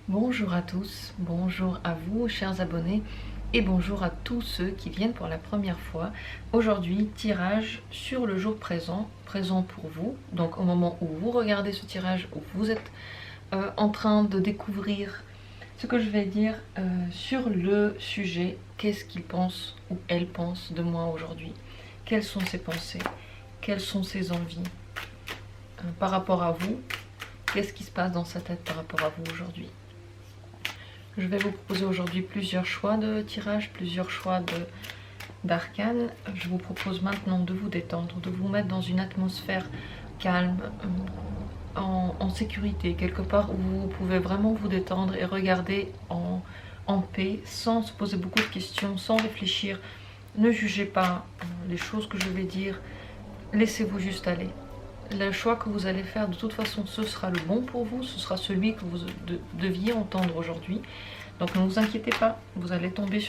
Bonjour à tous, bonjour à vous chers abonnés et bonjour à tous ceux qui viennent pour la première fois. Aujourd'hui, tirage sur le jour présent, présent pour vous. Donc au moment où vous regardez ce tirage, où vous êtes en train de découvrir ce que je vais dire sur le sujet, qu'est-ce qu'il pense ou elle pense de moi aujourd'hui, quelles sont ses pensées, quelles sont ses envies par rapport à vous, qu'est-ce qui se passe dans sa tête par rapport à vous aujourd'hui. Je vais vous proposer aujourd'hui plusieurs choix de tirage, plusieurs choix d'arcanes. Je vous propose maintenant de vous détendre, de vous mettre dans une atmosphère calme, en sécurité, quelque part où vous pouvez vraiment vous détendre et regarder en paix, sans se poser beaucoup de questions, sans réfléchir. Ne jugez pas les choses que je vais dire, laissez-vous juste aller. Le choix que vous allez faire, de toute façon, ce sera le bon pour vous, ce sera celui que vous deviez entendre aujourd'hui. Donc ne vous inquiétez pas, vous allez tomber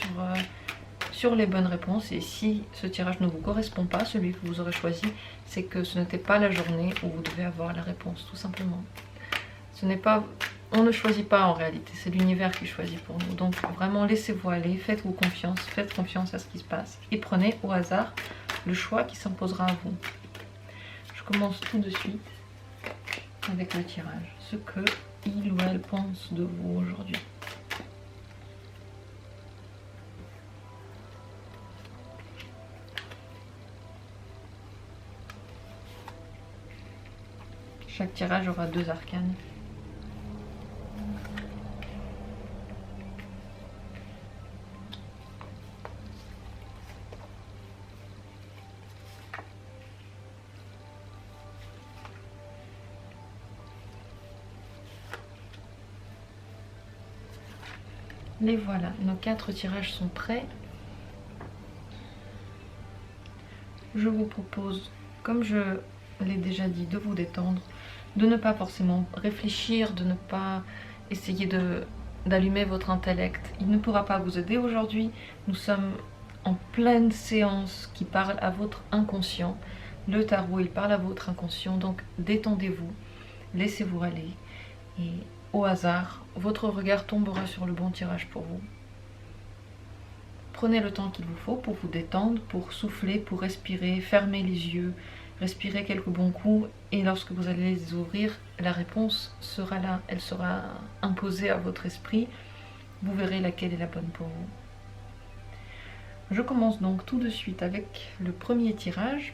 sur les bonnes réponses. Et si ce tirage ne vous correspond pas, celui que vous aurez choisi, c'est que ce n'était pas la journée où vous devez avoir la réponse, tout simplement. On ne choisit pas en réalité, c'est l'univers qui choisit pour nous. Donc vraiment, laissez-vous aller, faites-vous confiance, faites confiance à ce qui se passe. Et prenez au hasard le choix qui s'imposera à vous. Je commence tout de suite avec le tirage. Ce que il ou elle pense de vous aujourd'hui. Chaque tirage aura 2 arcanes. Les voilà, nos 4 tirages sont prêts. Je vous propose, comme je l'ai déjà dit, de vous détendre, de ne pas forcément réfléchir, de ne pas essayer d'allumer votre intellect. Il ne pourra pas vous aider aujourd'hui. Nous sommes en pleine séance qui parle à votre inconscient. Le tarot, il parle à votre inconscient, donc détendez-vous, laissez-vous aller. Et au hasard, votre regard tombera sur le bon tirage pour vous. Prenez le temps qu'il vous faut pour vous détendre, pour souffler, pour respirer, fermez les yeux, respirez quelques bons coups et lorsque vous allez les ouvrir, la réponse sera là, elle sera imposée à votre esprit, vous verrez laquelle est la bonne pour vous. Je commence donc tout de suite avec le premier tirage.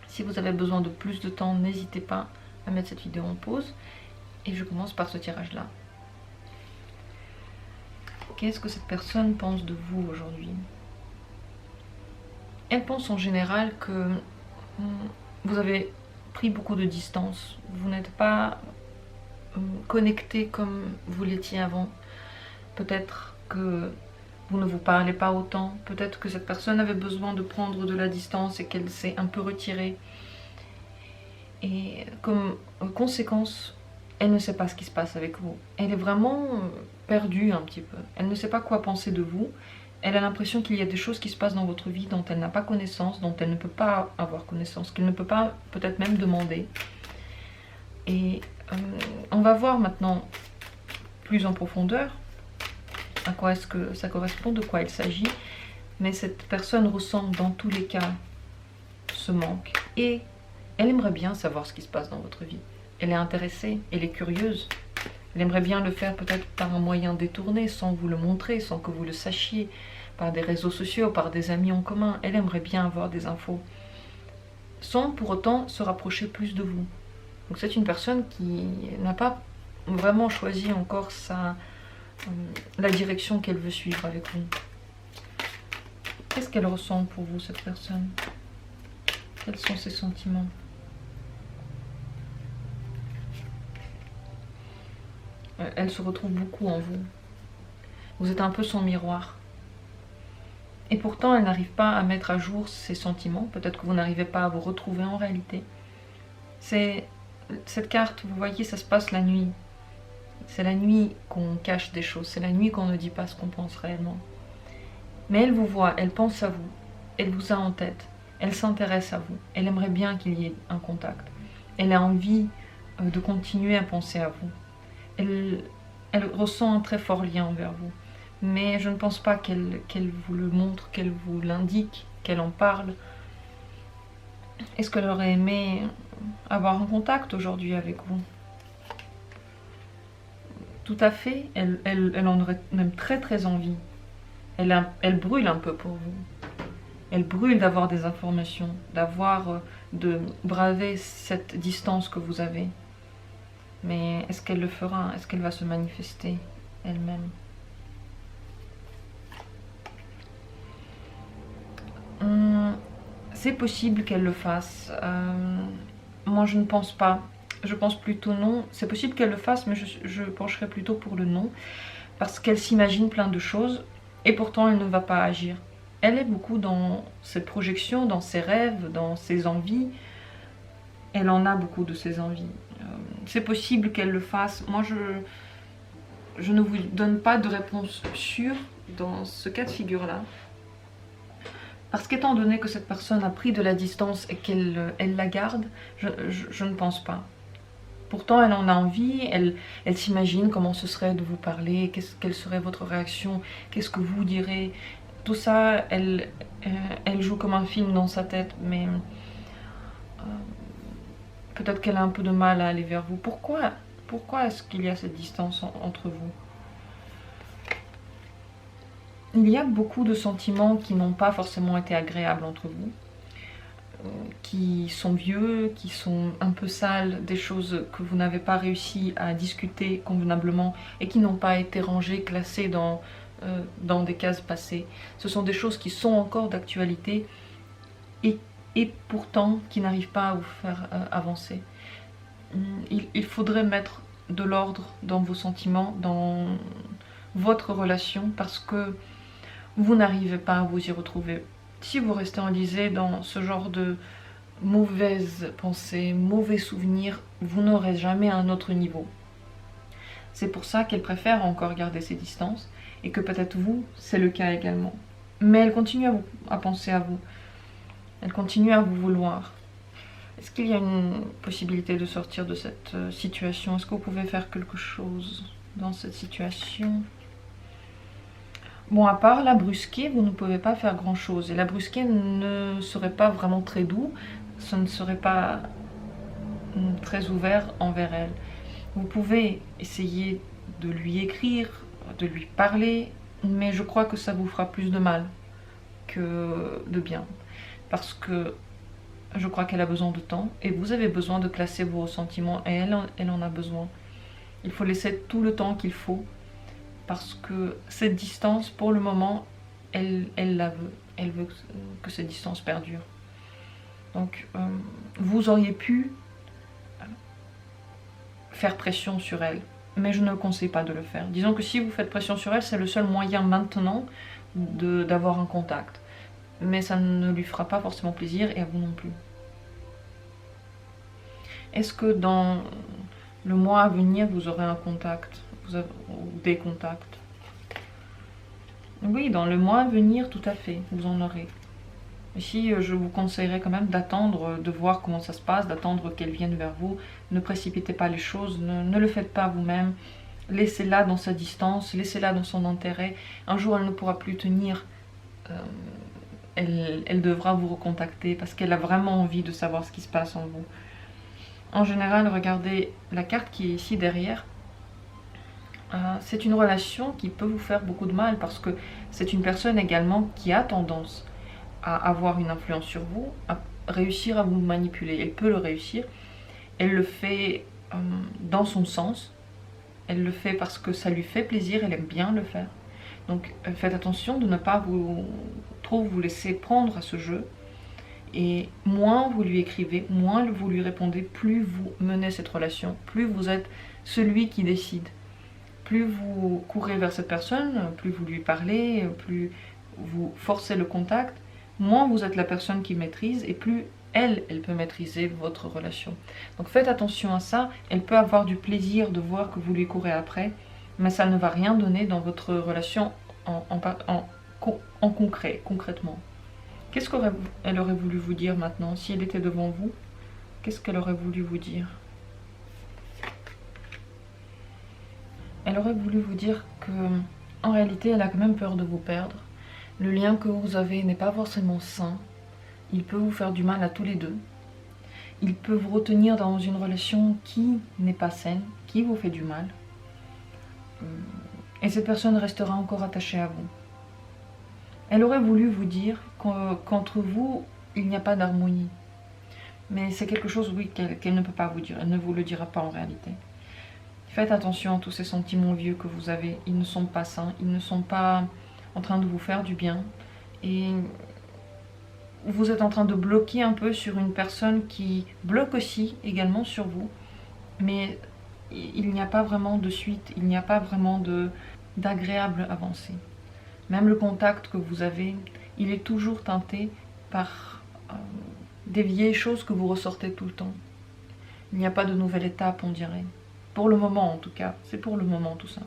Si vous avez besoin de plus de temps, n'hésitez pas à mettre cette vidéo en pause et je commence par ce tirage-là. Qu'est-ce que cette personne pense de vous aujourd'hui? Elle pense en général que vous avez pris beaucoup de distance, vous n'êtes pas connecté comme vous l'étiez avant. Peut-être que vous ne vous parlez pas autant, peut-être que cette personne avait besoin de prendre de la distance et qu'elle s'est un peu retirée. Et comme conséquence, elle ne sait pas ce qui se passe avec vous. Elle est vraiment perdue un petit peu. Elle ne sait pas quoi penser de vous. Elle a l'impression qu'il y a des choses qui se passent dans votre vie dont elle n'a pas connaissance, dont elle ne peut pas avoir connaissance, qu'elle ne peut pas peut-être même demander. Et on va voir maintenant plus en profondeur à quoi est-ce que ça correspond, de quoi il s'agit. Mais cette personne ressent dans tous les cas ce manque. Et elle aimerait bien savoir ce qui se passe dans votre vie. Elle est intéressée, elle est curieuse. Elle aimerait bien le faire peut-être par un moyen détourné, sans vous le montrer, sans que vous le sachiez, par des réseaux sociaux, par des amis en commun. Elle aimerait bien avoir des infos, sans pour autant se rapprocher plus de vous. Donc c'est une personne qui n'a pas vraiment choisi encore la direction qu'elle veut suivre avec vous. Qu'est-ce qu'elle ressent pour vous, cette personne? Quels sont ses sentiments? Elle se retrouve beaucoup en vous. Vous êtes un peu son miroir. Et pourtant, elle n'arrive pas à mettre à jour ses sentiments. Peut-être que vous n'arrivez pas à vous retrouver en réalité. Cette carte, vous voyez, ça se passe la nuit. C'est la nuit qu'on cache des choses. C'est la nuit qu'on ne dit pas ce qu'on pense réellement. Mais elle vous voit, elle pense à vous. Elle vous a en tête. Elle s'intéresse à vous. Elle aimerait bien qu'il y ait un contact. Elle a envie de continuer à penser à vous. Elle elle ressent un très fort lien envers vous. Mais je ne pense pas qu'elle vous le montre, qu'elle vous l'indique, qu'elle en parle. Est-ce qu'elle aurait aimé avoir un contact aujourd'hui avec vous? Tout à fait, elle en aurait même très très envie. Elle brûle un peu pour vous. Elle brûle d'avoir des informations, de braver cette distance que vous avez. Mais est-ce qu'elle le fera? Est-ce qu'elle va se manifester elle-même? C'est possible qu'elle le fasse. Moi, je ne pense pas. Je pense plutôt non. C'est possible qu'elle le fasse, mais je pencherai plutôt pour le non. Parce qu'elle s'imagine plein de choses, et pourtant elle ne va pas agir. Elle est beaucoup dans cette projection, dans ses rêves, dans ses envies. Elle en a beaucoup de ses envies. C'est possible qu'elle le fasse. Moi, je ne vous donne pas de réponse sûre dans ce cas de figure-là. Parce qu'étant donné que cette personne a pris de la distance et qu'elle la garde, je ne pense pas. Pourtant, elle en a envie, elle s'imagine comment ce serait de vous parler, quelle serait votre réaction, qu'est-ce que vous direz. Tout ça, elle joue comme un film dans sa tête, mais peut-être qu'elle a un peu de mal à aller vers vous. Pourquoi est-ce qu'il y a cette distance entre vous? Il y a beaucoup de sentiments qui n'ont pas forcément été agréables entre vous, qui sont vieux, qui sont un peu sales, des choses que vous n'avez pas réussi à discuter convenablement et qui n'ont pas été rangées, classées dans des cases passées. Ce sont des choses qui sont encore d'actualité et pourtant qui n'arrivent pas à vous faire avancer. Il faudrait mettre de l'ordre dans vos sentiments, dans votre relation, parce que vous n'arrivez pas à vous y retrouver. Si vous restez enlisé dans ce genre de mauvaises pensées, mauvais souvenirs, vous n'aurez jamais un autre niveau. C'est pour ça qu'elle préfère encore garder ses distances, et que peut-être vous, c'est le cas également. Mais elle continue à penser à vous. Elle continue à vous vouloir. Est-ce qu'il y a une possibilité de sortir de cette situation? Est-ce que vous pouvez faire quelque chose dans cette situation? Bon, à part la brusquer, vous ne pouvez pas faire grand chose. Et la brusquer ne serait pas vraiment très doux. Ce ne serait pas très ouvert envers elle. Vous pouvez essayer de lui écrire, de lui parler, mais je crois que ça vous fera plus de mal que de bien. Parce que je crois qu'elle a besoin de temps et vous avez besoin de classer vos ressentiments et elle en a besoin. Il faut laisser tout le temps qu'il faut parce que cette distance, pour le moment, elle la veut. Elle veut que cette distance perdure. Donc, vous auriez pu faire pression sur elle, mais je ne conseille pas de le faire. Disons que si vous faites pression sur elle, c'est le seul moyen maintenant d'avoir un contact. Mais ça ne lui fera pas forcément plaisir et à vous non plus. Est-ce que dans le mois à venir, vous aurez un contact ou des contacts? Oui, dans le mois à venir, tout à fait, vous en aurez. Ici, je vous conseillerais quand même d'attendre, de voir comment ça se passe, d'attendre qu'elle vienne vers vous. Ne précipitez pas les choses, ne le faites pas vous-même. Laissez-la dans sa distance, laissez-la dans son intérêt. Un jour, elle ne pourra plus tenir. Elle devra vous recontacter parce qu'elle a vraiment envie de savoir ce qui se passe en vous. En général, regardez la carte qui est ici derrière. C'est une relation qui peut vous faire beaucoup de mal parce que c'est une personne également qui a tendance à avoir une influence sur vous, à réussir à vous manipuler. Elle peut le réussir. Elle le fait dans son sens. Elle le fait parce que ça lui fait plaisir. Elle aime bien le faire. Donc faites attention de ne pas trop vous laisser prendre à ce jeu. Et moins vous lui écrivez, moins vous lui répondez, plus vous menez cette relation, plus vous êtes celui qui décide. Plus vous courez vers cette personne, plus vous lui parlez, plus vous forcez le contact, moins vous êtes la personne qui maîtrise et plus elle peut maîtriser votre relation. Donc faites attention à ça, elle peut avoir du plaisir de voir que vous lui courez après, mais ça ne va rien donner dans votre relation en concret, concrètement. Qu'est-ce qu'elle aurait voulu vous dire maintenant? Si elle était devant vous, qu'est-ce qu'elle aurait voulu vous dire? Elle aurait voulu vous dire que, en réalité, elle a quand même peur de vous perdre. Le lien que vous avez n'est pas forcément sain. Il peut vous faire du mal à tous les deux. Il peut vous retenir dans une relation qui n'est pas saine, qui vous fait du mal. Et cette personne restera encore attachée à vous. Elle aurait voulu vous dire qu'entre vous, il n'y a pas d'harmonie. Mais c'est quelque chose, oui, qu'elle ne peut pas vous dire. Elle ne vous le dira pas en réalité. Faites attention à tous ces sentiments vieux que vous avez. Ils ne sont pas sains. Ils ne sont pas en train de vous faire du bien. Et vous êtes en train de bloquer un peu sur une personne qui bloque aussi également sur vous. Mais il n'y a pas vraiment de suite. Il n'y a pas vraiment d'agréable avancée. Même le contact que vous avez, il est toujours teinté par des vieilles choses que vous ressortez tout le temps. Il n'y a pas de nouvelle étape, on dirait. Pour le moment en tout cas, c'est pour le moment tout ça.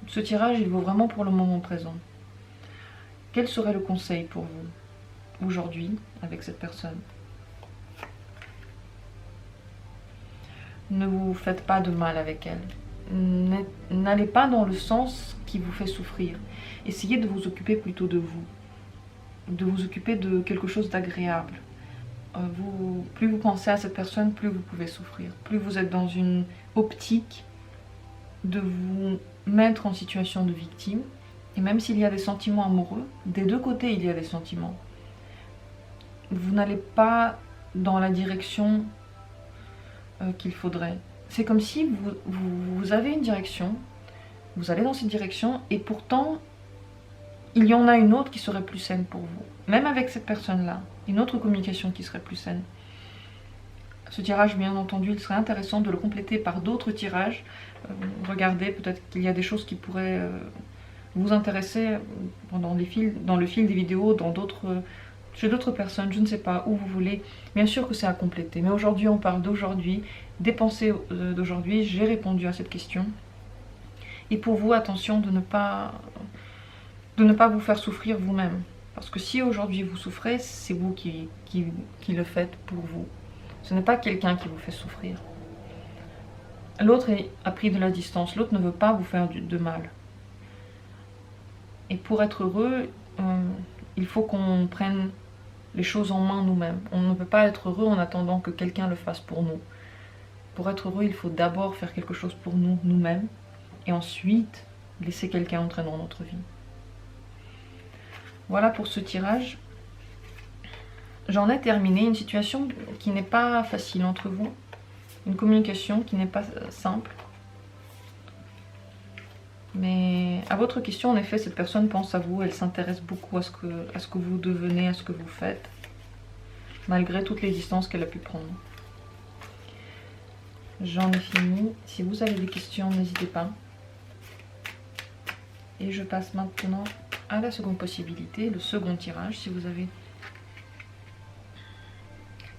Ce tirage, il vaut vraiment pour le moment présent. Quel serait le conseil pour vous aujourd'hui avec cette personne? Ne vous faites pas de mal avec elle. N'allez pas dans le sens qui vous fait souffrir. Essayez de vous occuper plutôt de vous. De vous occuper de quelque chose d'agréable. Plus vous pensez à cette personne, plus vous pouvez souffrir. Plus vous êtes dans une optique de vous mettre en situation de victime. Et même s'il y a des sentiments amoureux, des deux côtés il y a des sentiments. Vous n'allez pas dans la direction qu'il faudrait. C'est comme si vous avez une direction, vous allez dans cette direction et pourtant il y en a une autre qui serait plus saine pour vous. Même avec cette personne-là, une autre communication qui serait plus saine. Ce tirage, bien entendu, il serait intéressant de le compléter par d'autres tirages. Regardez, peut-être qu'il y a des choses qui pourraient vous intéresser dans le fil des vidéos, chez d'autres personnes, je ne sais pas, où vous voulez. Bien sûr que c'est à compléter. Mais aujourd'hui, on parle d'aujourd'hui, des pensées d'aujourd'hui. J'ai répondu à cette question. Et pour vous, attention de ne pas vous faire souffrir vous-même. Parce que si aujourd'hui vous souffrez, c'est vous qui le faites pour vous. Ce n'est pas quelqu'un qui vous fait souffrir. L'autre a pris de la distance, l'autre ne veut pas vous faire de mal. Et pour être heureux, il faut qu'on prenne les choses en main nous-mêmes. On ne peut pas être heureux en attendant que quelqu'un le fasse pour nous. Pour être heureux, il faut d'abord faire quelque chose pour nous, nous-mêmes, et ensuite laisser quelqu'un entrer dans notre vie. Voilà pour ce tirage. J'en ai terminé. Une situation qui n'est pas facile entre vous. Une communication qui n'est pas simple. Mais à votre question, en effet, cette personne pense à vous. Elle s'intéresse beaucoup à ce que vous devenez, à ce que vous faites. Malgré toutes les distances qu'elle a pu prendre. J'en ai fini. Si vous avez des questions, n'hésitez pas. Et je passe maintenant à la seconde possibilité, le second tirage. Si vous avez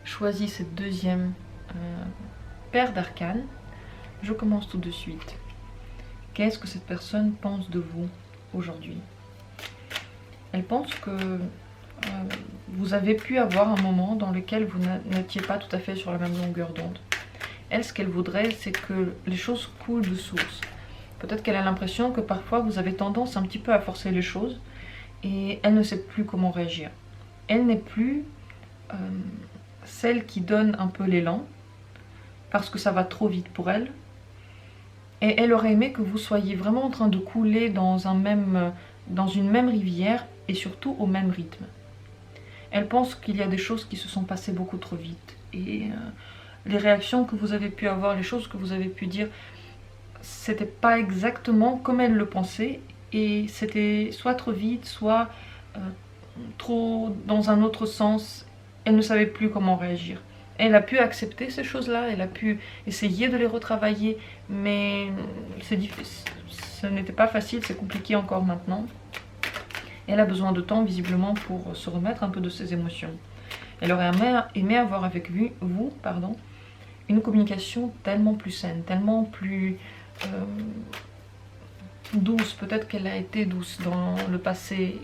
choisi cette deuxième paire d'arcanes, je commence tout de suite. Qu'est-ce que cette personne pense de vous aujourd'hui? Elle pense que vous avez pu avoir un moment dans lequel vous n'étiez pas tout à fait sur la même longueur d'onde. Elle, ce qu'elle voudrait, c'est que les choses coulent de source. Peut-être qu'elle a l'impression que parfois vous avez tendance un petit peu à forcer les choses et elle ne sait plus comment réagir. Elle n'est plus celle qui donne un peu l'élan parce que ça va trop vite pour elle. Et elle aurait aimé que vous soyez vraiment en train de couler dans une même rivière et surtout au même rythme. Elle pense qu'il y a des choses qui se sont passées beaucoup trop vite. Et les réactions que vous avez pu avoir, les choses que vous avez pu dire, c'était pas exactement comme elle le pensait. Et c'était soit trop vite, soit trop dans un autre sens. Elle ne savait plus comment réagir. Elle a pu accepter ces choses-là, elle a pu essayer de les retravailler, mais c'est difficile. Ce n'était pas facile, c'est compliqué encore maintenant. Elle a besoin de temps, visiblement, pour se remettre un peu de ses émotions. Elle aurait aimé avoir avec vous, une communication tellement plus saine, tellement plus douce. Peut-être qu'elle a été douce dans le passé.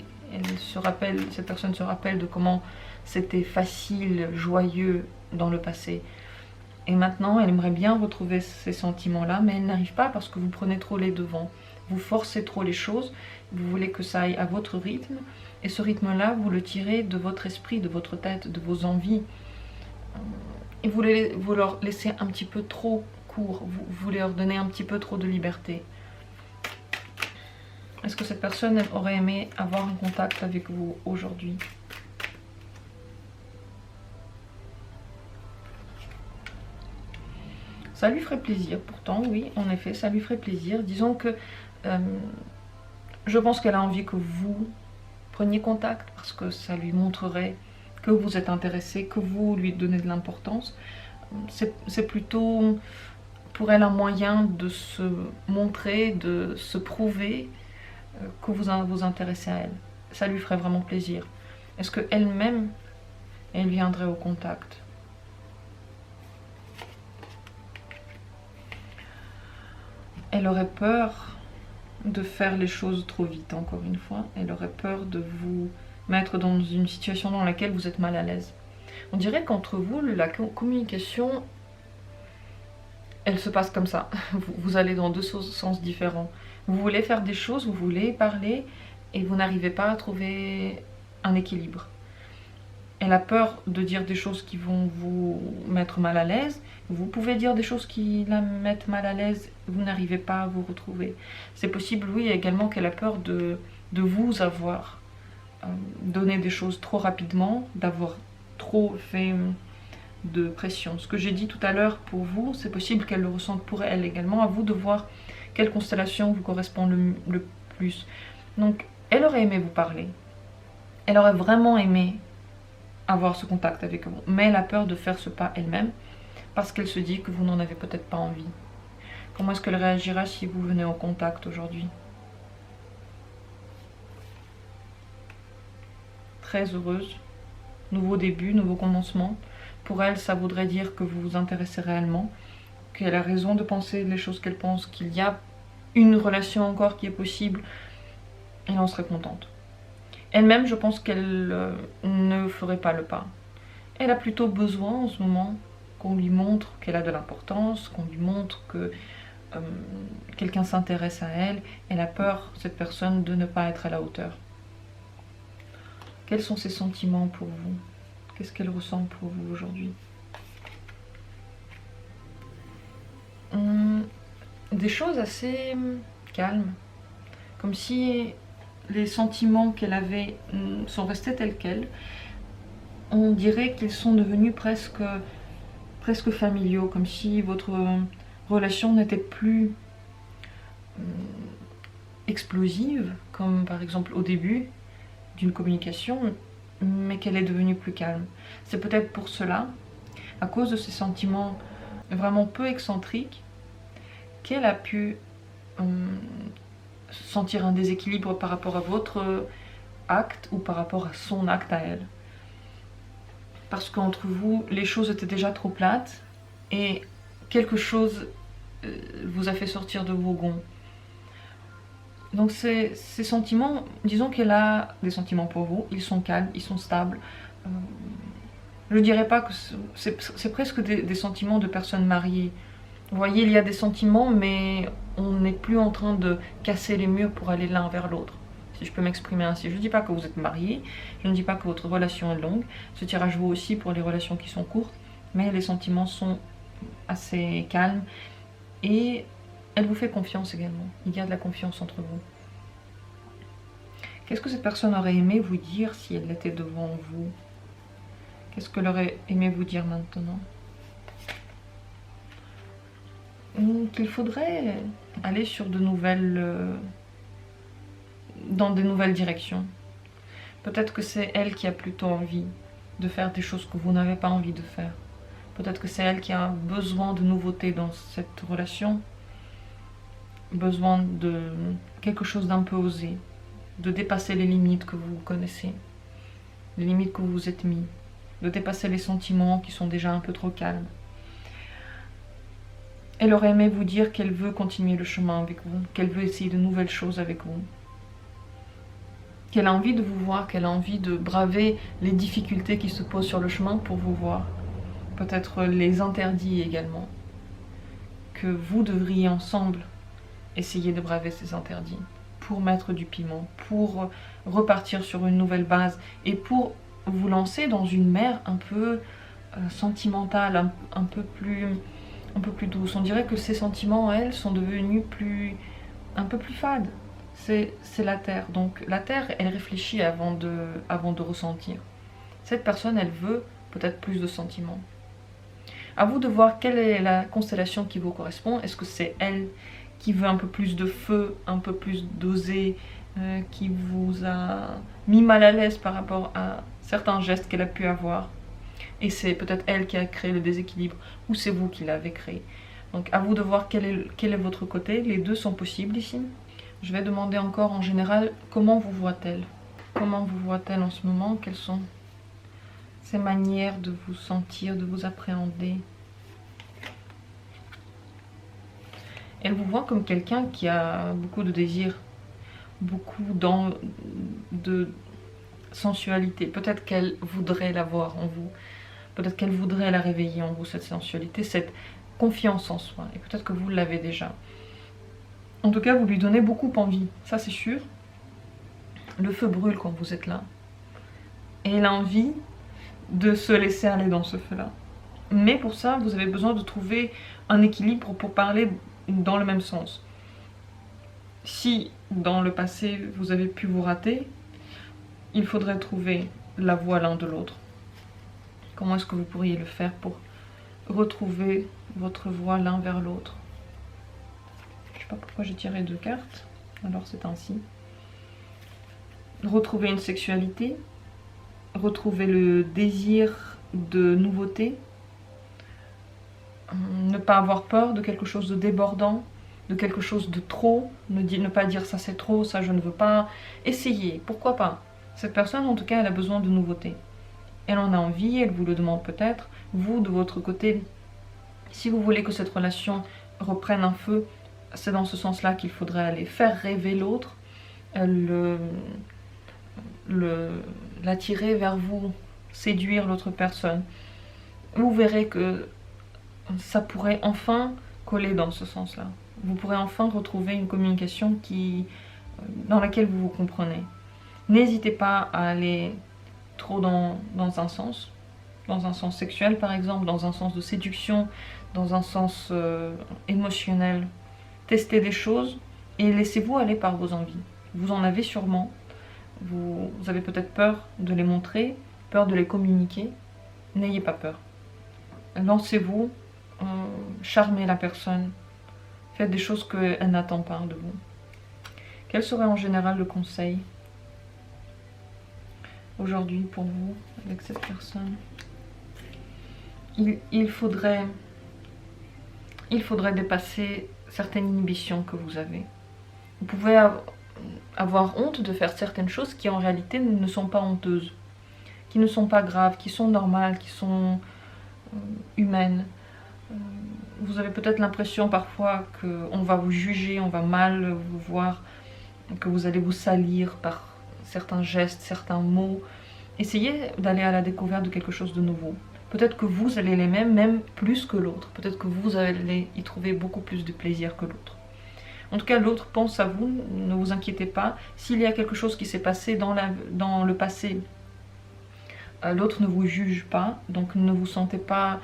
Cette personne se rappelle de comment c'était facile, joyeux dans le passé. Et maintenant, elle aimerait bien retrouver ces sentiments-là, mais elle n'arrive pas parce que vous prenez trop les devants. Vous forcez trop les choses, vous voulez que ça aille à votre rythme, et ce rythme-là, vous le tirez de votre esprit, de votre tête, de vos envies. Et vous leur laissez un petit peu trop court, vous leur donnez un petit peu trop de liberté. Est-ce que cette personne aurait aimé avoir un contact avec vous aujourd'hui? Ça lui ferait plaisir, pourtant, oui, en effet, ça lui ferait plaisir. Disons que je pense qu'elle a envie que vous preniez contact, parce que ça lui montrerait que vous êtes intéressé, que vous lui donnez de l'importance. C'est plutôt pour elle un moyen de se montrer, de se prouver que vous vous intéressez à elle. Ça lui ferait vraiment plaisir. Est-ce qu'elle-même, elle viendrait au contact? Elle aurait peur de faire les choses trop vite, encore une fois. Elle aurait peur de vous mettre dans une situation dans laquelle vous êtes mal à l'aise. On dirait qu'entre vous, la communication, elle se passe comme ça. Vous allez dans deux sens différents. Vous voulez faire des choses, vous voulez parler, et vous n'arrivez pas à trouver un équilibre. Elle a peur de dire des choses qui vont vous mettre mal à l'aise. Vous pouvez dire des choses qui la mettent mal à l'aise, vous n'arrivez pas à vous retrouver. C'est possible, oui, également qu'elle a peur de vous avoir donné des choses trop rapidement, d'avoir trop fait de pression. Ce que j'ai dit tout à l'heure pour vous, c'est possible qu'elle le ressente pour elle également. À vous de voir quelle constellation vous correspond le plus. Donc, elle aurait aimé vous parler. Elle aurait vraiment aimé avoir ce contact avec vous. Mais elle a peur de faire ce pas elle-même parce qu'elle se dit que vous n'en avez peut-être pas envie. Comment est-ce qu'elle réagira si vous venez en contact aujourd'hui? Très heureuse. Nouveau début, nouveau commencement. Pour elle, ça voudrait dire que vous vous intéressez réellement, qu'elle a raison de penser les choses qu'elle pense, qu'il y a une relation encore qui est possible. Elle en serait contente. Elle-même, je pense qu'elle ne ferait pas le pas. Elle a plutôt besoin en ce moment qu'on lui montre qu'elle a de l'importance, qu'on lui montre que quelqu'un s'intéresse à elle. Elle a peur, cette personne, de ne pas être à la hauteur. Quels sont ses sentiments pour vous? Qu'est-ce qu'elle ressent pour vous aujourd'hui? Des choses assez calmes. Comme si les sentiments qu'elle avait sont restés tels quels. On dirait qu'ils sont devenus presque familiaux. Comme si votre relation n'était plus explosive, comme par exemple au début d'une communication, mais qu'elle est devenue plus calme. C'est peut-être pour cela, à cause de ces sentiments vraiment peu excentriques, qu'elle a pu sentir un déséquilibre par rapport à votre acte ou par rapport à son acte à elle. Parce qu'entre vous, les choses étaient déjà trop plates et quelque chose vous a fait sortir de vos gonds. Donc ces sentiments, disons qu'elle a des sentiments pour vous, ils sont calmes, ils sont stables. Je ne dirais pas que c'est presque des sentiments de personnes mariées. Vous voyez, il y a des sentiments, mais on n'est plus en train de casser les murs pour aller l'un vers l'autre. Si je peux m'exprimer ainsi. Je ne dis pas que vous êtes mariés, je ne dis pas que votre relation est longue. Ce tirage vaut aussi pour les relations qui sont courtes, mais les sentiments sont assez calmes et elle vous fait confiance également. Il y a de la confiance entre vous. Qu'est-ce que cette personne aurait aimé vous dire si elle était devant vous? Qu'est-ce qu'elle aurait aimé vous dire maintenant? Qu'il faudrait aller sur de nouvelles... dans de nouvelles directions. Peut-être que c'est elle qui a plutôt envie de faire des choses que vous n'avez pas envie de faire. Peut-être que c'est elle qui a besoin de nouveautés dans cette relation. Besoin de quelque chose d'un peu osé. De dépasser les limites que vous connaissez. Les limites que vous vous êtes mis. De dépasser les sentiments qui sont déjà un peu trop calmes. Elle aurait aimé vous dire qu'elle veut continuer le chemin avec vous. Qu'elle veut essayer de nouvelles choses avec vous. Qu'elle a envie de vous voir, qu'elle a envie de braver les difficultés qui se posent sur le chemin pour vous voir. peut-être les interdits également, que vous devriez ensemble essayer de braver ces interdits pour mettre du piment, pour repartir sur une nouvelle base et pour vous lancer dans une mer un peu sentimentale, un peu plus douce. On dirait que ces sentiments, elles, sont devenus un peu plus fades. C'est la terre. Donc la terre, elle réfléchit avant de ressentir. Cette personne, elle veut peut-être plus de sentiments. À vous de voir quelle est la constellation qui vous correspond. Est-ce que c'est elle qui veut un peu plus de feu, un peu plus d'oser, qui vous a mis mal à l'aise par rapport à certains gestes qu'elle a pu avoir, et c'est peut-être elle qui a créé le déséquilibre, ou c'est vous qui l'avez créé. Donc à vous de voir quel est votre côté. Les deux sont possibles ici. Je vais demander encore en général, comment vous voit-elle? Comment vous voit-elle en ce moment? Quelles sont ses manières de vous sentir, de vous appréhender? Elle vous voit comme quelqu'un qui a beaucoup de désirs, beaucoup de sensualité. Peut-être qu'elle voudrait l'avoir en vous. Peut-être qu'elle voudrait la réveiller en vous, cette sensualité, cette confiance en soi. Et peut-être que vous l'avez déjà. En tout cas, vous lui donnez beaucoup envie, ça c'est sûr. Le feu brûle quand vous êtes là. Et elle a envie de se laisser aller dans ce feu-là. Mais pour ça, vous avez besoin de trouver un équilibre pour parler dans le même sens. Si dans le passé vous avez pu vous rater, il faudrait trouver la voie l'un de l'autre. Comment est-ce que vous pourriez le faire pour retrouver votre voie l'un vers l'autre? Je ne sais pas pourquoi j'ai tiré 2 cartes, alors c'est ainsi. Retrouver une sexualité, retrouver le désir de nouveauté, ne pas avoir peur de quelque chose de débordant, de quelque chose de trop, ne pas dire ça c'est trop, ça je ne veux pas. Essayez, pourquoi pas. Cette personne en tout cas elle a besoin de nouveauté. Elle en a envie, elle vous le demande peut-être. Vous de votre côté, si vous voulez que cette relation reprenne un feu, c'est dans ce sens-là qu'il faudrait aller. Faire rêver l'autre, l'attirer vers vous, séduire l'autre personne. Vous verrez que ça pourrait enfin coller dans ce sens-là. Vous pourrez enfin retrouver une communication dans laquelle vous vous comprenez. N'hésitez pas à aller trop dans un sens sexuel par exemple, dans un sens de séduction, dans un sens émotionnel. Testez des choses et laissez-vous aller par vos envies. Vous en avez sûrement. Vous avez peut-être peur de les montrer, peur de les communiquer. N'ayez pas peur. Lancez-vous, charmez la personne. Faites des choses qu'elle n'attend pas de vous. Quel serait en général le conseil aujourd'hui pour vous avec cette personne? Il faudrait dépasser certaines inhibitions que vous avez. Vous pouvez avoir honte de faire certaines choses qui en réalité ne sont pas honteuses, qui ne sont pas graves, qui sont normales, qui sont humaines. Vous avez peut-être l'impression parfois qu'on va vous juger, on va mal vous voir, que vous allez vous salir par certains gestes, certains mots. Essayez d'aller à la découverte de quelque chose de nouveau. Peut-être que vous allez l'aimer même plus que l'autre. Peut-être que vous allez y trouver beaucoup plus de plaisir que l'autre. En tout cas, l'autre pense à vous, ne vous inquiétez pas. S'il y a quelque chose qui s'est passé dans le passé, l'autre ne vous juge pas, donc ne vous sentez pas,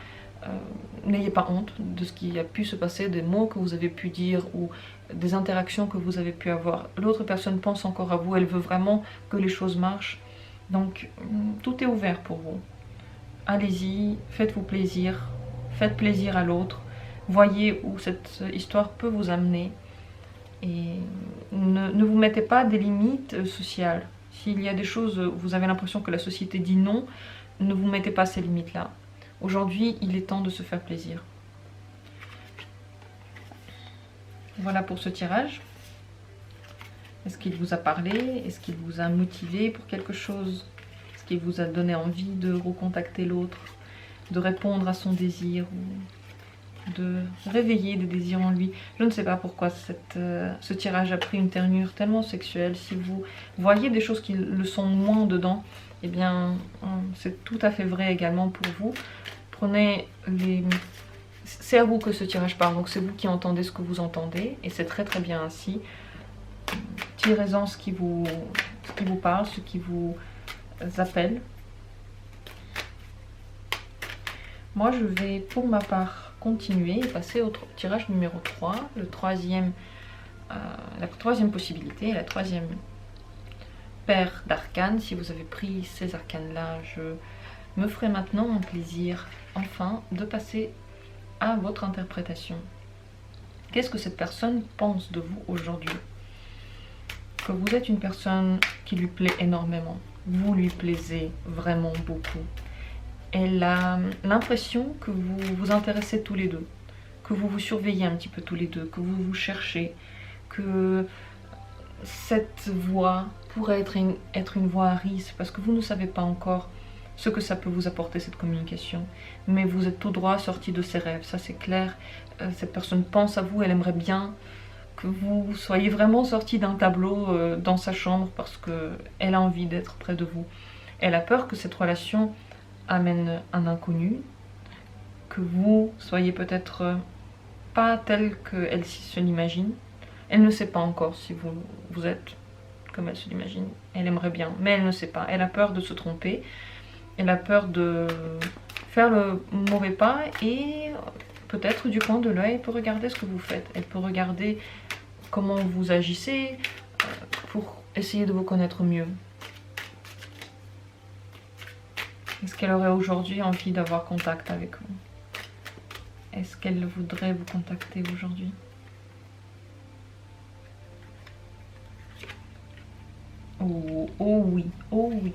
n'ayez pas honte de ce qui a pu se passer, des mots que vous avez pu dire ou des interactions que vous avez pu avoir. L'autre personne pense encore à vous, elle veut vraiment que les choses marchent. Donc tout est ouvert pour vous. Allez-y, faites-vous plaisir, faites plaisir à l'autre. Voyez où cette histoire peut vous amener. Et ne vous mettez pas des limites sociales. S'il y a des choses où vous avez l'impression que la société dit non, ne vous mettez pas ces limites-là. Aujourd'hui, il est temps de se faire plaisir. Voilà pour ce tirage. Est-ce qu'il vous a parlé? Est-ce qu'il vous a motivé pour quelque chose? Est-ce qu'il vous a donné envie de recontacter l'autre, de répondre à son désir, ou de réveiller des désirs en lui? Je ne sais pas pourquoi ce tirage a pris une tournure tellement sexuelle. Si vous voyez des choses qui le sont moins dedans, eh bien c'est tout à fait vrai également pour vous. Prenez les... C'est à vous que ce tirage parle, donc c'est vous qui entendez ce que vous entendez, et c'est très très bien ainsi. Tirez-en ce qui vous parle, ce qui vous appelle. Moi, je vais pour ma part continuer et passer au tirage numéro 3, la troisième possibilité, la troisième paire d'arcanes. Si vous avez pris ces arcanes-là, je me ferai maintenant un plaisir, enfin, de passer à votre interprétation. Qu'est-ce que cette personne pense de vous aujourd'hui? Que vous êtes une personne qui lui plaît énormément. Vous lui plaisez vraiment beaucoup. Elle a l'impression que vous vous intéressez tous les deux, que vous vous surveillez un petit peu tous les deux, que vous vous cherchez, que cette voie pourrait être une voie à risque, parce que vous ne savez pas encore ce que ça peut vous apporter, cette communication. Mais vous êtes tout droit sorti de ses rêves, ça c'est clair. Cette personne pense à vous, elle aimerait bien que vous soyez vraiment sorti d'un tableau dans sa chambre, parce qu'elle a envie d'être près de vous. Elle a peur que cette relation amène un inconnu, que vous soyez peut-être pas tel qu'elle se l'imagine. Elle ne sait pas encore si vous êtes comme elle se l'imagine. Elle aimerait bien, mais elle ne sait pas. Elle a peur de se tromper. Elle a peur de faire le mauvais pas et peut-être du coin de l'œil, elle peut regarder ce que vous faites. Elle peut regarder comment vous agissez pour essayer de vous connaître mieux. Est-ce qu'elle aurait aujourd'hui envie d'avoir contact avec vous? Est-ce qu'elle voudrait vous contacter aujourd'hui? Oh, oh oui, oh oui.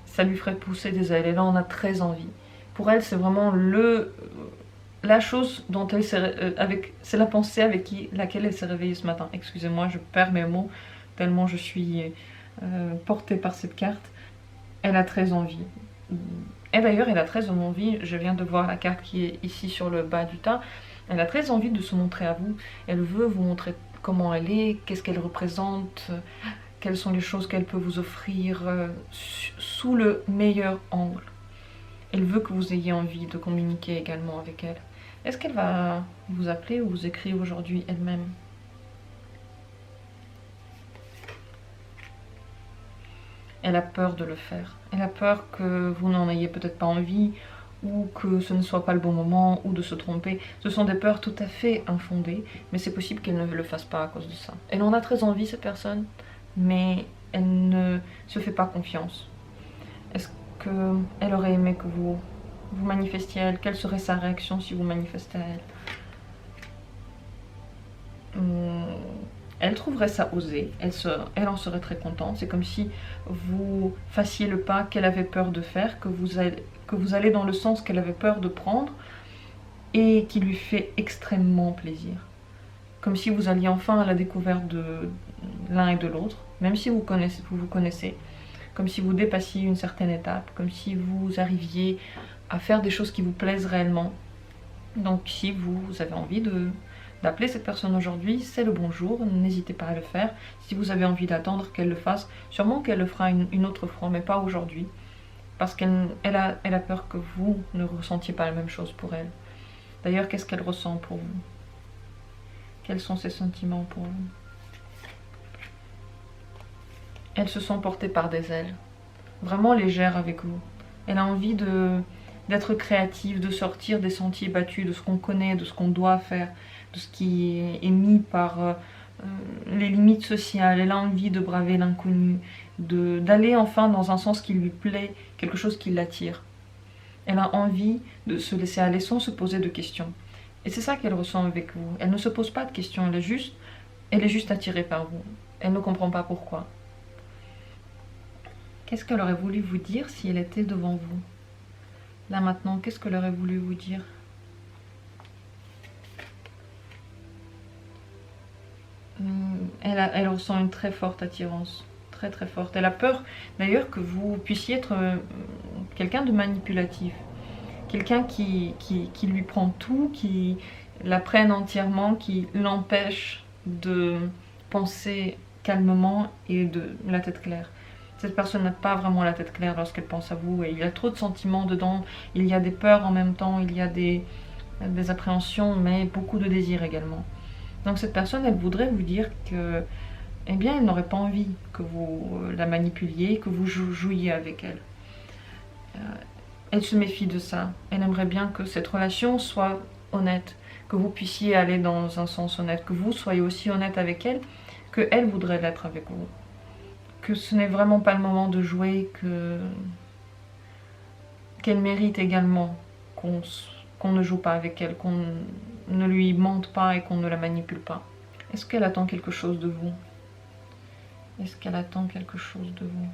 Ça lui ferait pousser des ailes et là on a très envie. Pour elle c'est vraiment la chose dont elle c'est la pensée avec laquelle elle s'est réveillée ce matin. Excusez-moi, je perds mes mots tellement je suis portée par cette carte. Elle a très envie. Et d'ailleurs, elle a très envie, je viens de voir la carte qui est ici sur le bas du tas, elle a très envie de se montrer à vous. Elle veut vous montrer comment elle est, qu'est-ce qu'elle représente, quelles sont les choses qu'elle peut vous offrir sous le meilleur angle. Elle veut que vous ayez envie de communiquer également avec elle. Est-ce qu'elle va vous appeler ou vous écrire aujourd'hui elle-même? Elle a peur de le faire. Elle a peur que vous n'en ayez peut-être pas envie, ou que ce ne soit pas le bon moment, ou de se tromper. Ce sont des peurs tout à fait infondées, mais c'est possible qu'elle ne le fasse pas à cause de ça. Elle en a très envie, cette personne, mais elle ne se fait pas confiance. Est-ce qu'elle aurait aimé que vous manifestiez à elle? Quelle serait sa réaction si vous manifestez à elle? Elle trouverait ça osé, elle en serait très contente. C'est comme si vous fassiez le pas qu'elle avait peur de faire, que vous allez dans le sens qu'elle avait peur de prendre et qui lui fait extrêmement plaisir. Comme si vous alliez enfin à la découverte de l'un et de l'autre, même si vous vous connaissez, comme si vous dépassiez une certaine étape, comme si vous arriviez à faire des choses qui vous plaisent réellement. Donc si vous avez envie d'appeler cette personne aujourd'hui, c'est le bon jour, n'hésitez pas à le faire. Si vous avez envie d'attendre qu'elle le fasse, sûrement qu'elle le fera une autre fois, mais pas aujourd'hui. Parce qu'elle a peur que vous ne ressentiez pas la même chose pour elle. D'ailleurs, qu'est-ce qu'elle ressent pour vous? Quels sont ses sentiments pour vous? Elle se sent portée par des ailes, vraiment légère avec vous. Elle a envie d'être créative, de sortir des sentiers battus, de ce qu'on connaît, de ce qu'on doit faire, de ce qui est mis par les limites sociales. Elle a envie de braver l'inconnu, d'aller enfin dans un sens qui lui plaît, quelque chose qui l'attire. Elle a envie de se laisser aller sans se poser de questions. Et c'est ça qu'elle ressent avec vous. Elle ne se pose pas de questions, elle est juste attirée par vous. Elle ne comprend pas pourquoi. Qu'est-ce qu'elle aurait voulu vous dire si elle était devant vous? Là maintenant, qu'est-ce qu'elle aurait voulu vous dire? Elle ressent une très forte attirance, très très forte. Elle a peur d'ailleurs que vous puissiez être quelqu'un de manipulatif, quelqu'un qui lui prend tout, qui la prenne entièrement, qui l'empêche de penser calmement et de la tête claire. Cette personne n'a pas vraiment la tête claire lorsqu'elle pense à vous, et il y a trop de sentiments dedans, il y a des peurs en même temps, il y a des appréhensions, mais beaucoup de désirs également. Donc cette personne, elle voudrait vous dire que, eh bien, elle n'aurait pas envie que vous la manipuliez, que vous jouiez avec elle. Elle se méfie de ça. Elle aimerait bien que cette relation soit honnête, que vous puissiez aller dans un sens honnête, que vous soyez aussi honnête avec elle, que elle voudrait l'être avec vous. Que ce n'est vraiment pas le moment de jouer, qu'elle mérite également qu'on ne joue pas avec elle, qu'on ne lui mente pas et qu'on ne la manipule pas. Est-ce qu'elle attend quelque chose de vous? Est-ce qu'elle attend quelque chose de vous?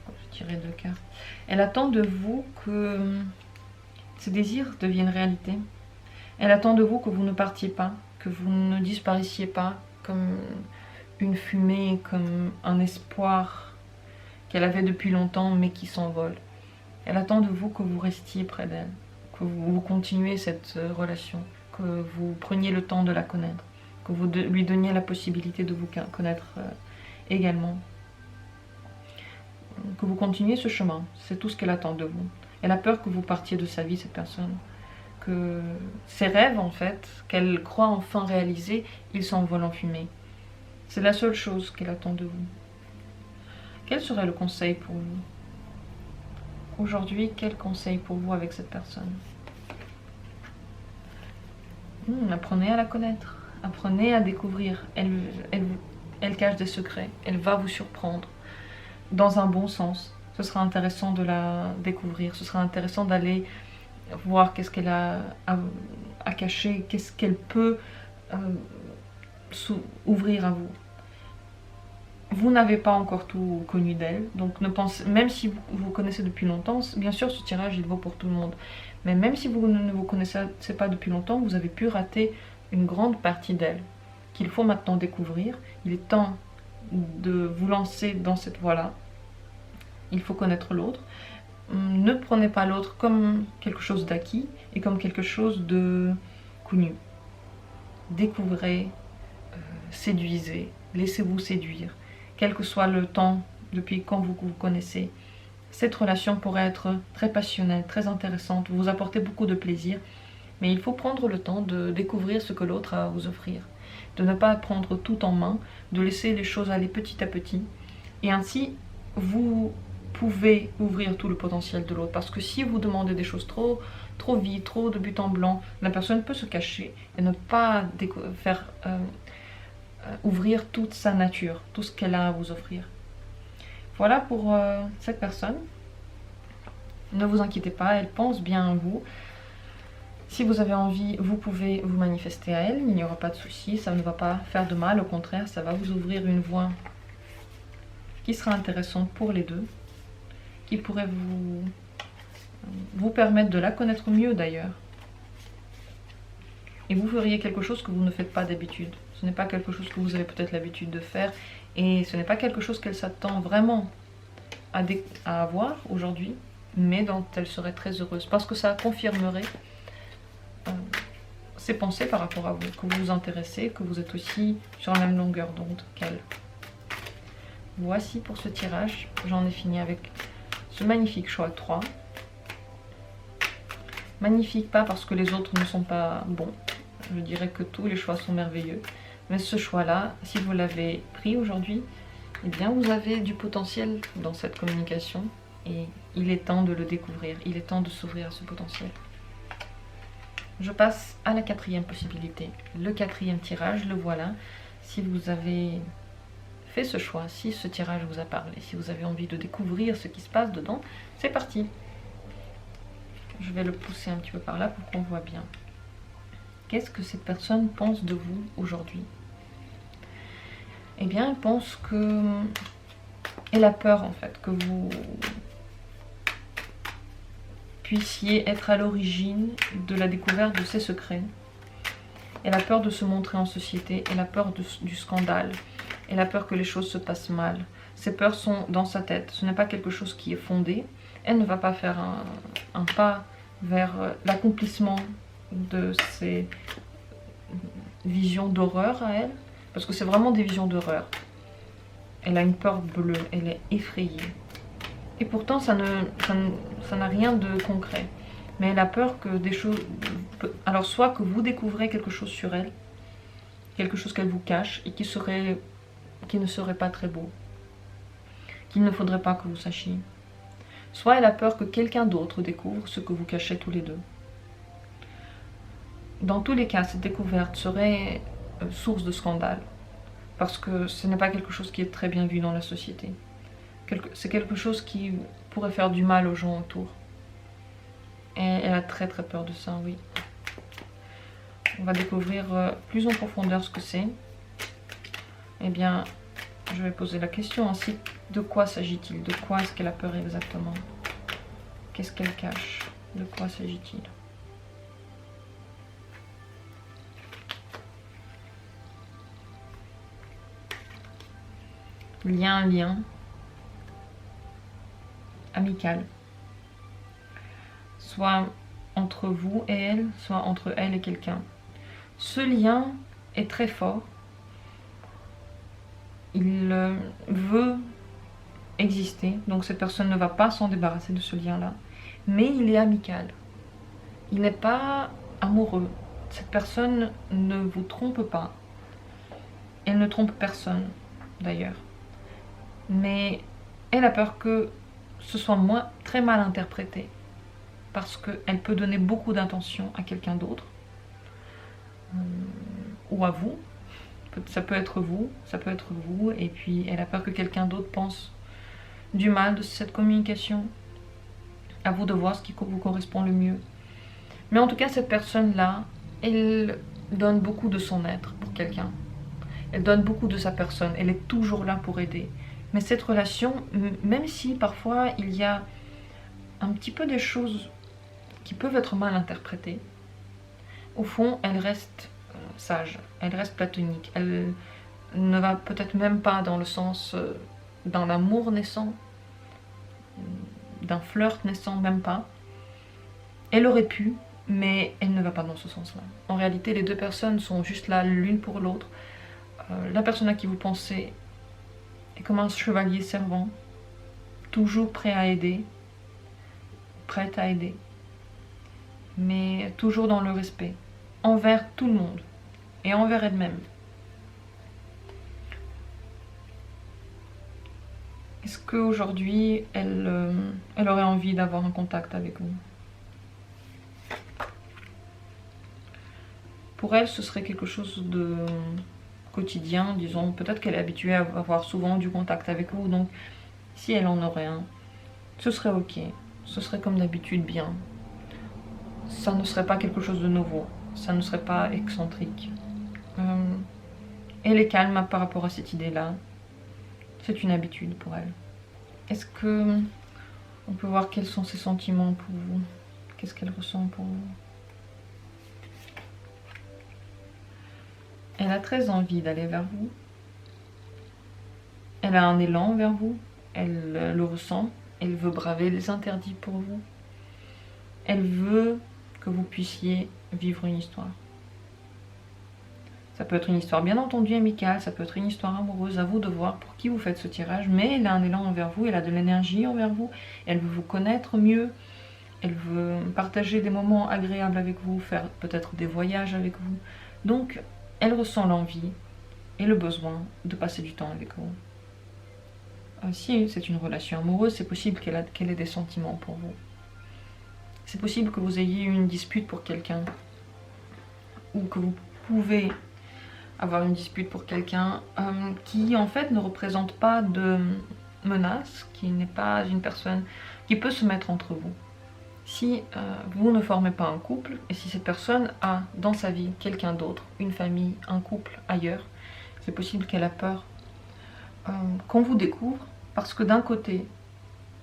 Je tirais 2 cartes. Elle attend de vous que ses désirs deviennent réalité. Elle attend de vous que vous ne partiez pas, que vous ne disparaissiez pas comme une fumée, comme un espoir qu'elle avait depuis longtemps mais qui s'envole. Elle attend de vous que vous restiez près d'elle, que vous continuiez cette relation, que vous preniez le temps de la connaître, que vous lui donniez la possibilité de vous connaître également. Que vous continuiez ce chemin, c'est tout ce qu'elle attend de vous. Elle a peur que vous partiez de sa vie, cette personne. Que ses rêves, en fait, qu'elle croit enfin réaliser, ils s'envolent en fumée. C'est la seule chose qu'elle attend de vous. Quel serait le conseil pour vous? Aujourd'hui, quel conseil pour vous avec cette personne? Apprenez à la connaître, apprenez à découvrir. Elle cache des secrets, elle va vous surprendre dans un bon sens. Ce sera intéressant de la découvrir, ce sera intéressant d'aller voir qu'est-ce qu'elle a à cacher, qu'est-ce qu'elle peut ouvrir à vous. Vous n'avez pas encore tout connu d'elle, donc ne pensez, même si vous connaissez depuis longtemps, bien sûr ce tirage il vaut pour tout le monde, mais même si vous ne vous connaissez pas depuis longtemps, vous avez pu rater une grande partie d'elle, qu'il faut maintenant découvrir. Il est temps de vous lancer dans cette voie-là. Il faut connaître l'autre. Ne prenez pas l'autre comme quelque chose d'acquis et comme quelque chose de connu. Découvrez, séduisez, laissez-vous séduire. Quel que soit le temps, depuis quand vous vous connaissez, cette relation pourrait être très passionnelle, très intéressante, vous apporter beaucoup de plaisir, mais il faut prendre le temps de découvrir ce que l'autre a à vous offrir, de ne pas prendre tout en main, de laisser les choses aller petit à petit, et ainsi vous pouvez ouvrir tout le potentiel de l'autre, parce que si vous demandez des choses trop vite, trop de but en blanc, la personne peut se cacher et ne pas faire ouvrir toute sa nature, tout ce qu'elle a à vous offrir. Voilà pour cette personne. Ne vous inquiétez pas, elle pense bien à vous. Si vous avez envie, vous pouvez vous manifester à elle, il n'y aura pas de souci, ça ne va pas faire de mal, au contraire, ça va vous ouvrir une voie qui sera intéressante pour les deux, qui pourrait vous permettre de la connaître mieux d'ailleurs. Et vous feriez quelque chose que vous ne faites pas d'habitude. Ce n'est pas quelque chose que vous avez peut-être l'habitude de faire. Et ce n'est pas quelque chose qu'elle s'attend vraiment à avoir aujourd'hui. Mais dont elle serait très heureuse. Parce que ça confirmerait ses pensées par rapport à vous. Que vous vous intéressez, que vous êtes aussi sur la même longueur d'onde qu'elle. Voici pour ce tirage. J'en ai fini avec ce magnifique choix 3. Magnifique pas parce que les autres ne sont pas bons. Je dirais que tous les choix sont merveilleux. Mais ce choix-là, si vous l'avez pris aujourd'hui, eh bien vous avez du potentiel dans cette communication. Et il est temps de le découvrir. Il est temps de s'ouvrir à ce potentiel. Je passe à la 4e possibilité. Le 4e tirage, le voilà. Si vous avez fait ce choix, si ce tirage vous a parlé, si vous avez envie de découvrir ce qui se passe dedans, c'est parti. Je vais le pousser un petit peu par là pour qu'on voit bien. Qu'est-ce que cette personne pense de vous aujourd'hui? Eh bien, elle pense que... Elle a peur en fait que vous puissiez être à l'origine de la découverte de ses secrets. Elle a peur de se montrer en société, elle a peur du scandale, elle a peur que les choses se passent mal. Ces peurs sont dans sa tête, ce n'est pas quelque chose qui est fondé. Elle ne va pas faire un pas vers l'accomplissement de ses visions d'horreur à elle, Parce que c'est vraiment des visions d'horreur. Elle a une peur bleue, elle est effrayée. Et pourtant, ça n'a rien de concret. Mais elle a peur que des choses... Alors, soit que vous découvrez quelque chose sur elle, quelque chose qu'elle vous cache, et qui ne serait pas très beau. Qu'il ne faudrait pas que vous sachiez. Soit elle a peur que quelqu'un d'autre découvre ce que vous cachez tous les deux. Dans tous les cas, cette découverte serait source de scandale. Parce que ce n'est pas quelque chose qui est très bien vu dans la société. C'est quelque chose qui pourrait faire du mal aux gens autour. Et elle a très très peur de ça, oui. On va découvrir plus en profondeur ce que c'est. Eh bien, je vais poser la question ainsi. De quoi s'agit-il? De quoi est-ce qu'elle a peur exactement? Qu'est-ce qu'elle cache? De quoi s'agit-il? Il y a un lien amical, soit entre vous et elle, soit entre elle et quelqu'un. Ce lien est très fort. Il veut exister, donc cette personne ne va pas s'en débarrasser de ce lien-là. Mais il est amical. Il n'est pas amoureux. Cette personne ne vous trompe pas. Elle ne trompe personne, d'ailleurs. Mais elle a peur que ce soit très mal interprété. Parce qu'elle peut donner beaucoup d'intention à quelqu'un d'autre. Ou à vous. Ça peut être vous, ça peut être vous. Et puis elle a peur que quelqu'un d'autre pense du mal de cette communication. À vous de voir ce qui vous correspond le mieux. Mais en tout cas, cette personne-là, elle donne beaucoup de son être pour quelqu'un. Elle donne beaucoup de sa personne. Elle est toujours là pour aider. Mais cette relation, même si parfois il y a un petit peu des choses qui peuvent être mal interprétées, au fond, elle reste sage. Elle reste platonique. Elle ne va peut-être même pas dans le sens d'un amour naissant, d'un flirt naissant, même pas. Elle aurait pu, mais elle ne va pas dans ce sens-là. En réalité, les deux personnes sont juste là l'une pour l'autre. La personne à qui vous pensez est comme un chevalier servant, toujours prêt à aider, prête à aider, mais toujours dans le respect, envers tout le monde et envers elle-même. Est-ce qu'aujourd'hui, elle aurait envie d'avoir un contact avec vous? Pour elle, ce serait quelque chose de quotidien, disons. Peut-être qu'elle est habituée à avoir souvent du contact avec vous, donc si elle en aurait un, ce serait ok. Ce serait comme d'habitude bien. Ça ne serait pas quelque chose de nouveau. Ça ne serait pas excentrique. Elle est calme par rapport à cette idée-là. C'est une habitude pour elle. Est-ce que on peut voir quels sont ses sentiments pour vous? Qu'est-ce qu'elle ressent pour vous? Elle a très envie d'aller vers vous. Elle a un élan vers vous. Elle le ressent. Elle veut braver les interdits pour vous. Elle veut que vous puissiez vivre une histoire. Ça peut être une histoire bien entendu amicale, ça peut être une histoire amoureuse, à vous de voir pour qui vous faites ce tirage, mais elle a un élan envers vous, elle a de l'énergie envers vous, elle veut vous connaître mieux, elle veut partager des moments agréables avec vous, faire peut-être des voyages avec vous. Donc, elle ressent l'envie et le besoin de passer du temps avec vous. Si c'est une relation amoureuse, c'est possible qu'elle ait des sentiments pour vous. C'est possible que vous ayez eu une dispute pour quelqu'un, ou que vous pouvez avoir une dispute pour quelqu'un qui en fait ne représente pas de menace, qui n'est pas une personne qui peut se mettre entre vous. Si vous ne formez pas un couple, et si cette personne a dans sa vie quelqu'un d'autre, une famille, un couple ailleurs, c'est possible qu'elle a peur qu'on vous découvre, parce que d'un côté,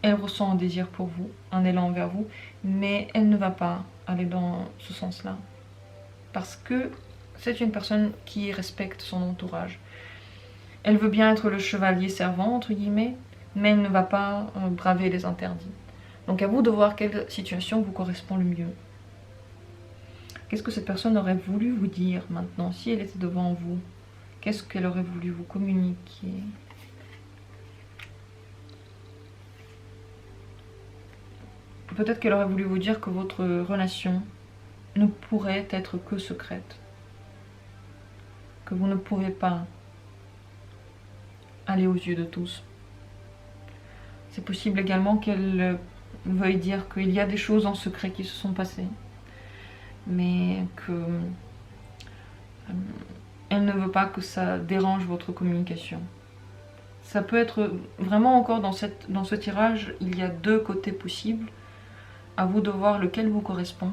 elle ressent un désir pour vous, un élan envers vous, mais elle ne va pas aller dans ce sens-là. Parce que c'est une personne qui respecte son entourage. Elle veut bien être le chevalier servant, entre guillemets, mais elle ne va pas braver les interdits. Donc à vous de voir quelle situation vous correspond le mieux. Qu'est-ce que cette personne aurait voulu vous dire maintenant, si elle était devant vous? Qu'est-ce qu'elle aurait voulu vous communiquer? Peut-être qu'elle aurait voulu vous dire que votre relation ne pourrait être que secrète. Que vous ne pourrez pas aller aux yeux de tous. C'est possible également qu'elle veuille dire qu'il y a des choses en secret qui se sont passées. Mais que elle ne veut pas que ça dérange votre communication. Ça peut être vraiment encore dans ce tirage, il y a deux côtés possibles. À vous de voir lequel vous correspond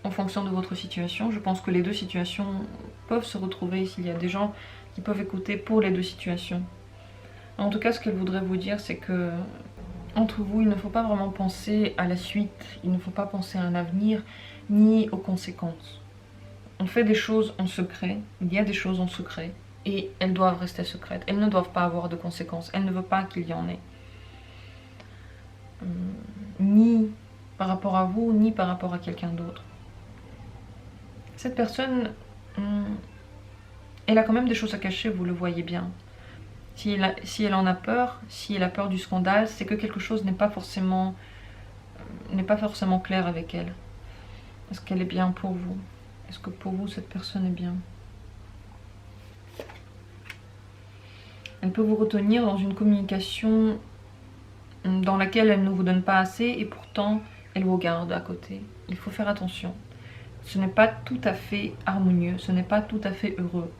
en fonction de votre situation. Je pense que les deux situations peuvent se retrouver s'il y a des gens qui peuvent écouter pour les deux situations. En tout cas, ce qu'elle voudrait vous dire, c'est que entre vous, il ne faut pas vraiment penser à la suite, il ne faut pas penser à un avenir, ni aux conséquences. On fait des choses en secret, il y a des choses en secret, et elles doivent rester secrètes. Elles ne doivent pas avoir de conséquences, elle ne veut pas qu'il y en ait. Ni par rapport à vous, ni par rapport à quelqu'un d'autre. Cette personne, elle a quand même des choses à cacher, vous le voyez bien. Si elle en a peur, si elle a peur du scandale, c'est que quelque chose n'est pas forcément clair avec elle. Est-ce qu'elle est bien pour vous? Est-ce que pour vous, cette personne est bien? Elle peut vous retenir dans une communication dans laquelle elle ne vous donne pas assez et pourtant elle vous garde à côté. Il faut faire attention. Ce n'est pas tout à fait harmonieux, ce n'est pas tout à fait heureux.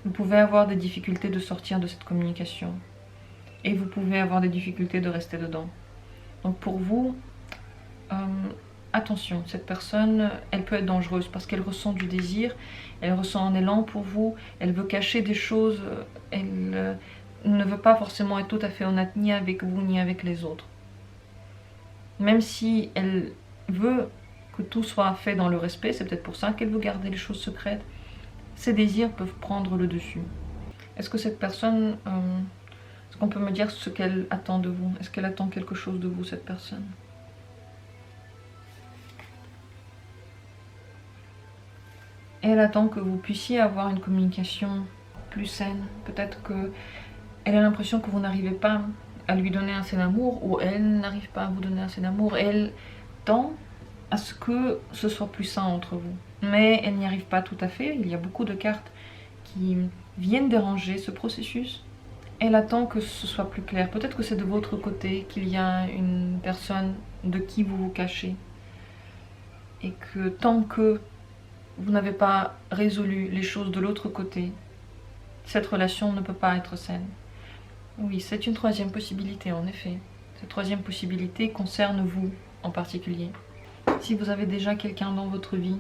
Vous pouvez avoir des difficultés de sortir de cette communication. Et vous pouvez avoir des difficultés de rester dedans. Donc pour vous, attention, cette personne, elle peut être dangereuse parce qu'elle ressent du désir, elle ressent un élan pour vous, elle veut cacher des choses, elle ne veut pas forcément être tout à fait honnête ni avec vous ni avec les autres. Même si elle veut que tout soit fait dans le respect, c'est peut-être pour ça qu'elle veut garder les choses secrètes, ses désirs peuvent prendre le dessus. Est-ce que cette personne, est-ce qu'on peut me dire ce qu'elle attend de vous? Est-ce qu'elle attend quelque chose de vous, cette personne? Elle attend que vous puissiez avoir une communication plus saine. Peut-être qu'elle a l'impression que vous n'arrivez pas à lui donner assez d'amour, ou elle n'arrive pas à vous donner assez d'amour. Elle tend à ce que ce soit plus sain entre vous. Mais elle n'y arrive pas tout à fait. Il y a beaucoup de cartes qui viennent déranger ce processus. Elle attend que ce soit plus clair. Peut-être que c'est de votre côté qu'il y a une personne de qui vous vous cachez. Et que tant que vous n'avez pas résolu les choses de l'autre côté, cette relation ne peut pas être saine. Oui, c'est une troisième possibilité en effet. Cette troisième possibilité concerne vous en particulier. Si vous avez déjà quelqu'un dans votre vie,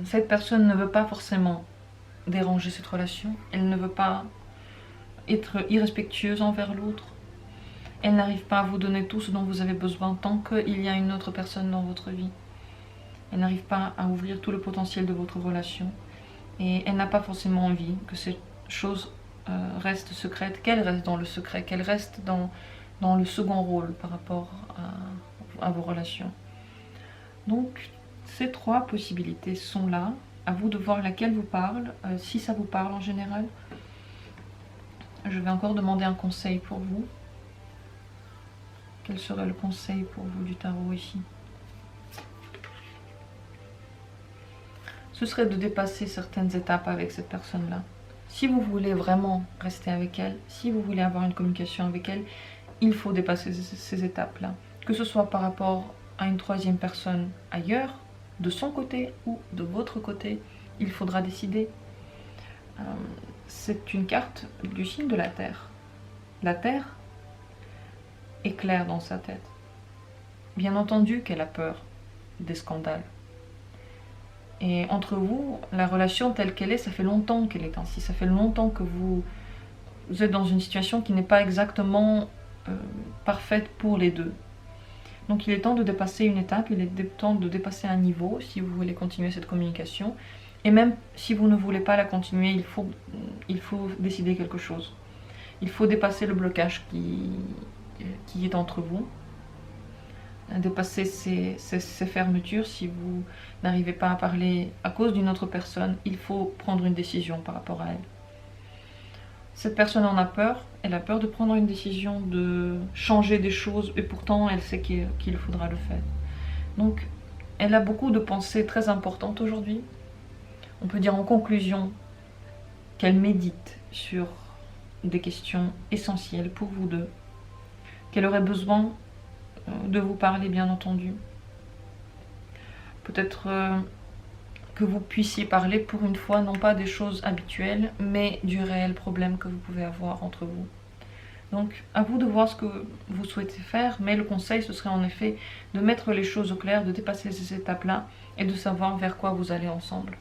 cette personne ne veut pas forcément déranger cette relation. Elle ne veut pas être irrespectueuse envers l'autre. Elle n'arrive pas à vous donner tout ce dont vous avez besoin tant qu'il y a une autre personne dans votre vie. Elle n'arrive pas à ouvrir tout le potentiel de votre relation. Et elle n'a pas forcément envie que cette chose reste secrète, qu'elle reste dans le secret, qu'elle reste dans le second rôle par rapport à vos relations. Donc, ces trois possibilités sont là. À vous de voir laquelle vous parle, si ça vous parle en général. Je vais encore demander un conseil pour vous. Quel serait le conseil pour vous du tarot ici? Ce serait de dépasser certaines étapes avec cette personne-là. Si vous voulez vraiment rester avec elle, si vous voulez avoir une communication avec elle, il faut dépasser ces étapes-là. Que ce soit par rapport à une troisième personne ailleurs, de son côté ou de votre côté, il faudra décider. C'est une carte du signe de la Terre. La Terre est claire dans sa tête. Bien entendu qu'elle a peur des scandales. Et entre vous, la relation telle qu'elle est, ça fait longtemps qu'elle est ainsi. Ça fait longtemps que vous êtes dans une situation qui n'est pas exactement parfaite pour les deux. Donc il est temps de dépasser une étape, il est temps de dépasser un niveau si vous voulez continuer cette communication. Et même si vous ne voulez pas la continuer, il faut décider quelque chose. Il faut dépasser le blocage qui est entre vous. dépasser ces fermetures. Si vous n'arrivez pas à parler à cause d'une autre personne, il faut prendre une décision par rapport à elle. Cette personne en a peur, elle a peur de prendre une décision, de changer des choses, et pourtant elle sait qu'il faudra le faire. Donc elle a beaucoup de pensées très importantes aujourd'hui. On peut dire en conclusion qu'elle médite sur des questions essentielles pour vous deux, qu'elle aurait besoin de vous parler, bien entendu. Peut-être que vous puissiez parler pour une fois, non pas des choses habituelles, mais du réel problème que vous pouvez avoir entre vous. Donc, à vous de voir ce que vous souhaitez faire, mais le conseil, ce serait en effet de mettre les choses au clair, de dépasser ces étapes-là et de savoir vers quoi vous allez ensemble.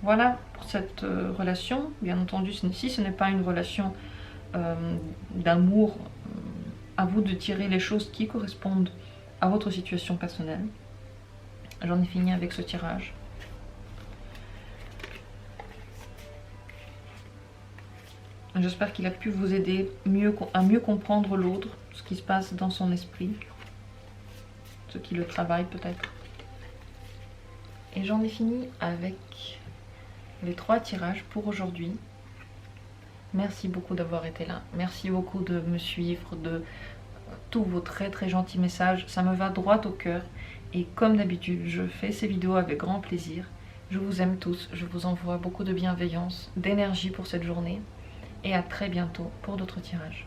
Voilà pour cette relation. Bien entendu, si ce n'est pas une relation d'amour, à vous de tirer les choses qui correspondent à votre situation personnelle. J'en ai fini avec ce tirage. J'espère qu'il a pu vous aider à mieux comprendre l'autre, ce qui se passe dans son esprit, ce qui le travaille peut-être. Et j'en ai fini avec les 3 tirages pour aujourd'hui. Merci beaucoup d'avoir été là. Merci beaucoup de me suivre, de tous vos très très gentils messages. Ça me va droit au cœur. Et comme d'habitude, je fais ces vidéos avec grand plaisir. Je vous aime tous. Je vous envoie beaucoup de bienveillance, d'énergie pour cette journée. Et à très bientôt pour d'autres tirages.